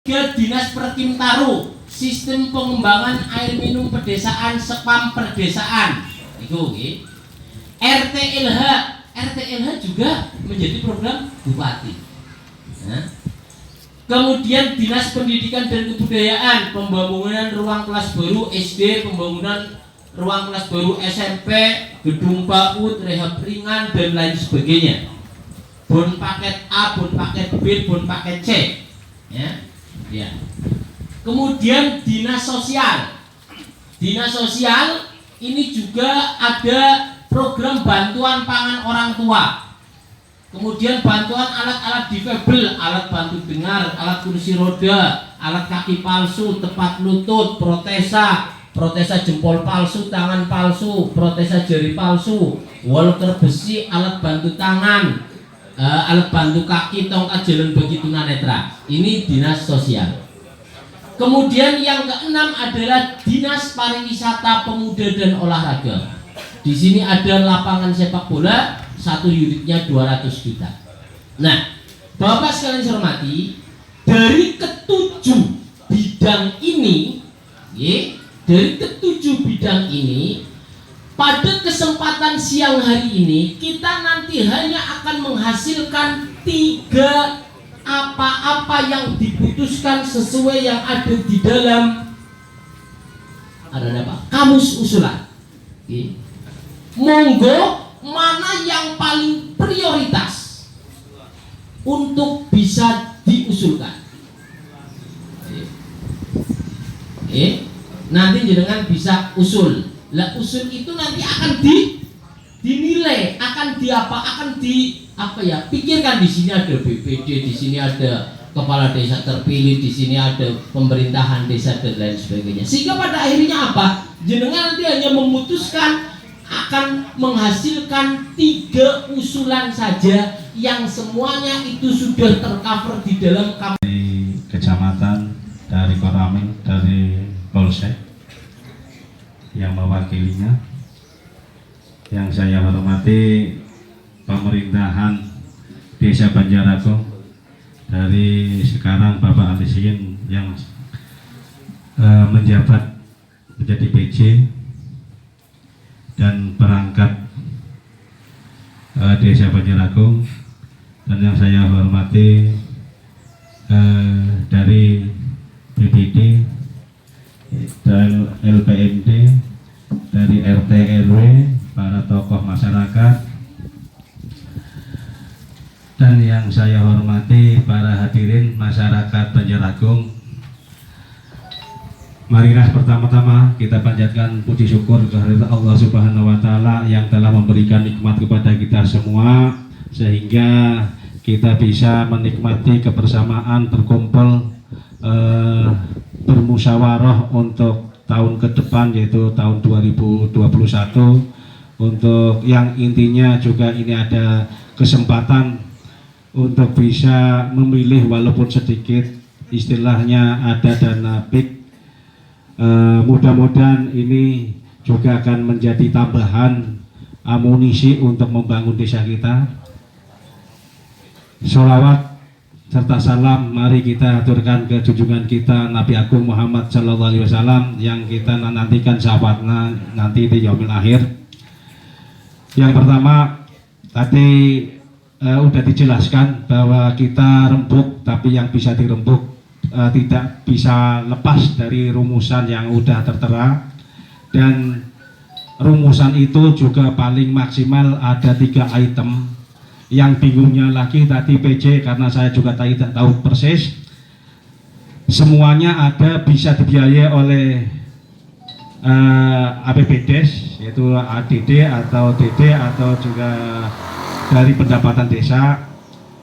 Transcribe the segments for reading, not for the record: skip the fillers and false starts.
ke Dinas Perkintaru, sistem pengembangan air minum pedesaan spam perdesaan itu RTLH juga menjadi program bupati. Kemudian Dinas Pendidikan dan Kebudayaan, pembangunan ruang kelas baru SD, pembangunan ruang kelas baru SMP, gedung PAUD, rehab ringan dan lain sebagainya. Bon paket A, bon paket B, bon paket C. Ya. Kemudian Dinas Sosial. Dinas Sosial ini juga ada program bantuan pangan orang tua. Kemudian bantuan alat-alat difabel, alat bantu dengar, alat kursi roda, alat kaki palsu, tepat lutut, protesa jempol palsu, tangan palsu, protesa jari palsu, walker besi, alat bantu tangan, alat bantu kaki, tongkat jalan bagi tunanetra. Ini Dinas Sosial. Kemudian yang keenam adalah Dinas Pariwisata, Pemuda dan Olahraga. Di sini ada lapangan sepak bola, satu unitnya 200 juta. Nah, Bapak sekalian saya hormati, dari ketujuh bidang ini, pada kesempatan siang hari ini kita nanti hanya akan menghasilkan 3 apa-apa yang diputuskan sesuai yang ada di dalam kamus usulan. Monggo mana yang paling prioritas untuk bisa diusulkan. Nanti jenengan bisa usul. Lah usul itu nanti akan dinilai, pikirkan. Di sini ada BPD, di sini ada kepala desa terpilih, di sini ada pemerintahan desa dan lain sebagainya. Sehingga pada akhirnya apa? Jenengan nanti hanya memutuskan akan menghasilkan 3 usulan saja yang semuanya itu sudah tercover di dalam dari kecamatan, dari Koramil, dari Polsek yang mewakilinya. Yang saya hormati pemerintahan Desa Banjaragung, dari sekarang Bapak Alisin yang menjabat menjadi PJ dan perangkat Desa Banjaragung, dan yang saya hormati dari BPD, dari LPMD, dari RT RW, para tokoh masyarakat, dan yang saya hormati para hadirin masyarakat Banjaragung. Marilah pertama-tama kita panjatkan puji syukur kehadirat Allah Subhanahu wa Ta'ala yang telah memberikan nikmat kepada kita semua, sehingga kita bisa menikmati kebersamaan, berkumpul, bermusyawarah untuk tahun ke depan, yaitu tahun 2021, untuk yang intinya juga ini ada kesempatan untuk bisa memilih walaupun sedikit, istilahnya ada dana PIK. Mudah-mudahan ini juga akan menjadi tambahan amunisi untuk membangun desa kita. Sholawat serta salam mari kita aturkan ke junjungan kita Nabi Agung Muhammad Sallallahu Alaihi Wasallam yang kita nantikan sahabatnya nanti di yaumil akhir. Yang pertama tadi udah dijelaskan bahwa kita rembuk, tapi yang bisa dirembuk tidak bisa lepas dari rumusan yang udah tertera, dan rumusan itu juga paling maksimal ada 3 item. Yang bingungnya lagi tadi PJ, karena saya juga tidak tahu persis, semuanya ada bisa dibiayai oleh APBDes, yaitu ADD atau DD atau juga dari pendapatan desa.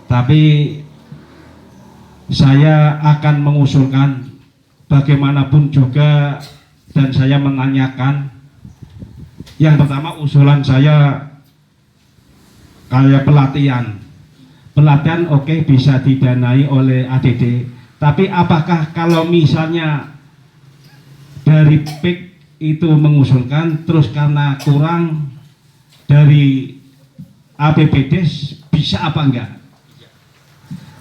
Tapi saya akan mengusulkan bagaimanapun juga, dan saya menanyakan, yang pertama usulan saya kayak pelatihan oke, bisa didanai oleh ADD, tapi apakah kalau misalnya dari PIK itu mengusulkan terus karena kurang dari APBD bisa apa enggak?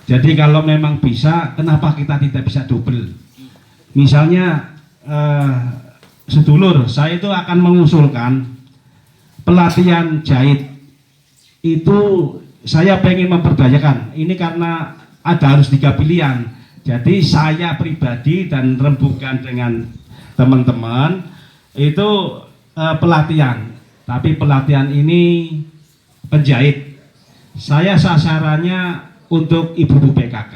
Jadi kalau memang bisa, kenapa kita tidak bisa double? Misalnya sedulur, saya itu akan mengusulkan pelatihan jahit itu saya pengen memperdayakan. Ini karena harus 3 pilihan. Jadi saya pribadi dan rembukan dengan teman-teman itu pelatihan. Tapi pelatihan ini penjahit. Saya sasarannya untuk ibu-ibu PKK.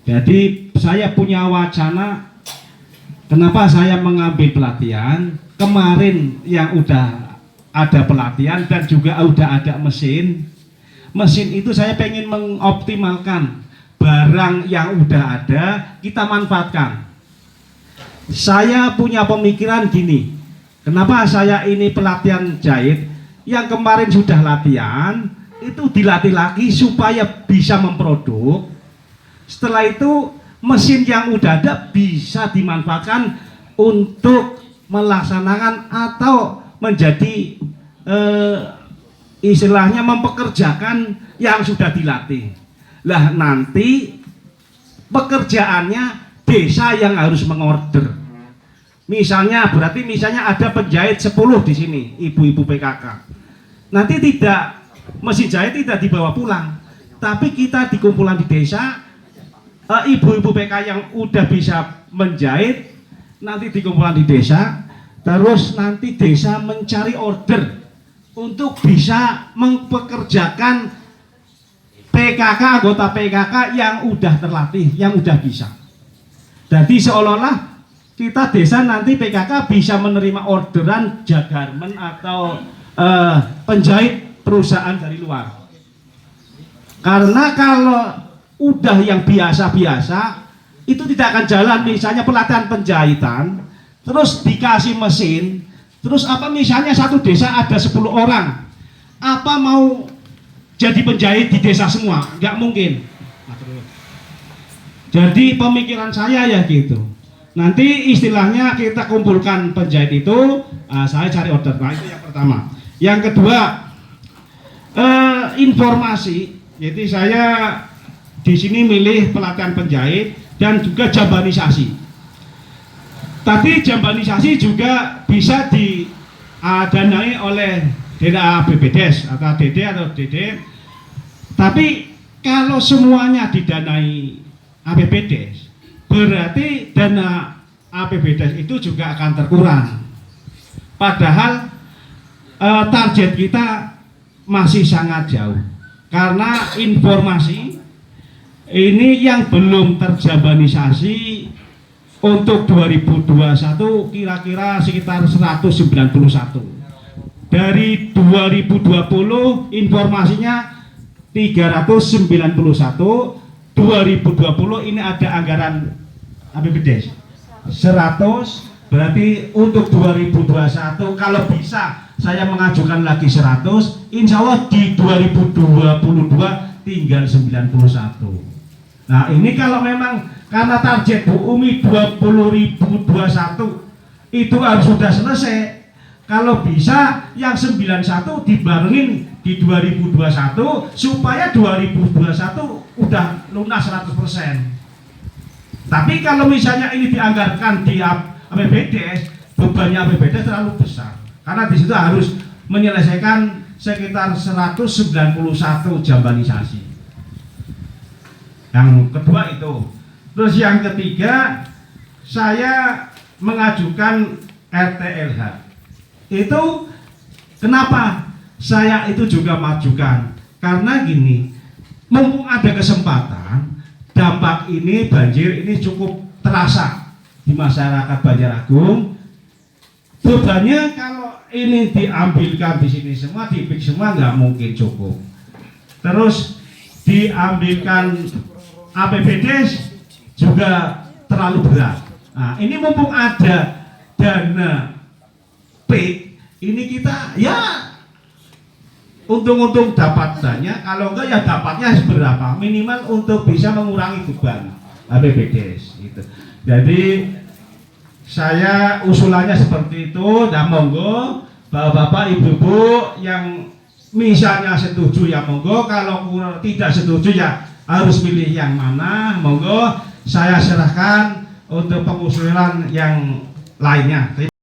Jadi saya punya wacana, kenapa saya mengambil pelatihan. Kemarin yang udah ada pelatihan dan juga udah ada mesin itu saya pengen mengoptimalkan barang yang udah ada kita manfaatkan. Saya punya pemikiran gini, kenapa saya ini pelatihan jahit, yang kemarin sudah latihan itu dilatih lagi supaya bisa memproduk. Setelah itu mesin yang udah ada bisa dimanfaatkan untuk melaksanakan atau menjadi istilahnya mempekerjakan yang sudah dilatih. Lah nanti pekerjaannya desa yang harus mengorder. Misalnya ada penjahit 10 di sini, ibu-ibu PKK. Nanti tidak mesin jahit tidak dibawa pulang, tapi kita di kumpulan di desa, ibu-ibu PKK yang udah bisa menjahit nanti di kumpulan di desa, terus nanti desa mencari order untuk bisa mempekerjakan PKK, anggota PKK yang udah terlatih, yang udah bisa. Jadi seolah-olah kita desa nanti PKK bisa menerima orderan jagarmen atau penjahit perusahaan dari luar. Karena kalau udah yang biasa-biasa itu tidak akan jalan. Misalnya pelatihan penjahitan terus dikasih mesin, terus misalnya satu desa ada 10 orang, apa mau jadi penjahit di desa semua? Nggak mungkin. Jadi pemikiran saya ya gitu. Nanti istilahnya kita kumpulkan penjahit itu, saya cari order. Nah itu yang pertama. Yang kedua, informasi. Jadi saya di sini milih pelatihan penjahit dan juga jambanisasi. Tapi jambanisasi juga bisa didanai oleh dana BPDes atau DD atau DD. Tapi kalau semuanya didanai APBDes, berarti dana APBDes itu juga akan terkurang. Padahal target kita masih sangat jauh. Karena informasi ini yang belum terjambanisasi untuk 2021 kira-kira sekitar 191. Dari 2020 informasinya 391, 2020 ini ada anggaran APBDes 100, berarti untuk 2021 kalau bisa saya mengajukan lagi 100, insya Allah di 2022 tinggal 91. Nah ini kalau memang karena target Bu Umi 20.021 itu harus sudah selesai. Kalau bisa yang 91 dibarengin di 2021 supaya 2021 udah lunas 100%. Tapi kalau misalnya ini dianggarkan di APBDes, bebannya APBDes terlalu besar. Karena di situ harus menyelesaikan sekitar 191 jambanisasi. Yang kedua itu. Terus yang ketiga, saya mengajukan RTLH. Itu kenapa saya itu juga majukan? Karena gini, mumpung ada kesempatan, dampak ini banjir ini cukup terasa di masyarakat Banjaragung. Bebannya kalau ini diambilkan di sini semua, dipik semua nggak mungkin cukup. Terus diambilkan APBDes juga terlalu berat. Nah, ini mumpung ada dana PIK, ini kita ya untung-untung dapat banyak, kalau enggak ya dapatnya seberapa, minimal untuk bisa mengurangi beban APBDes gitu. Jadi saya usulannya seperti itu. Dan monggo bapak-bapak ibu-ibu yang misalnya setuju ya monggo, kalau tidak setuju ya harus pilih yang mana? Monggo saya serahkan untuk pengusulan yang lainnya.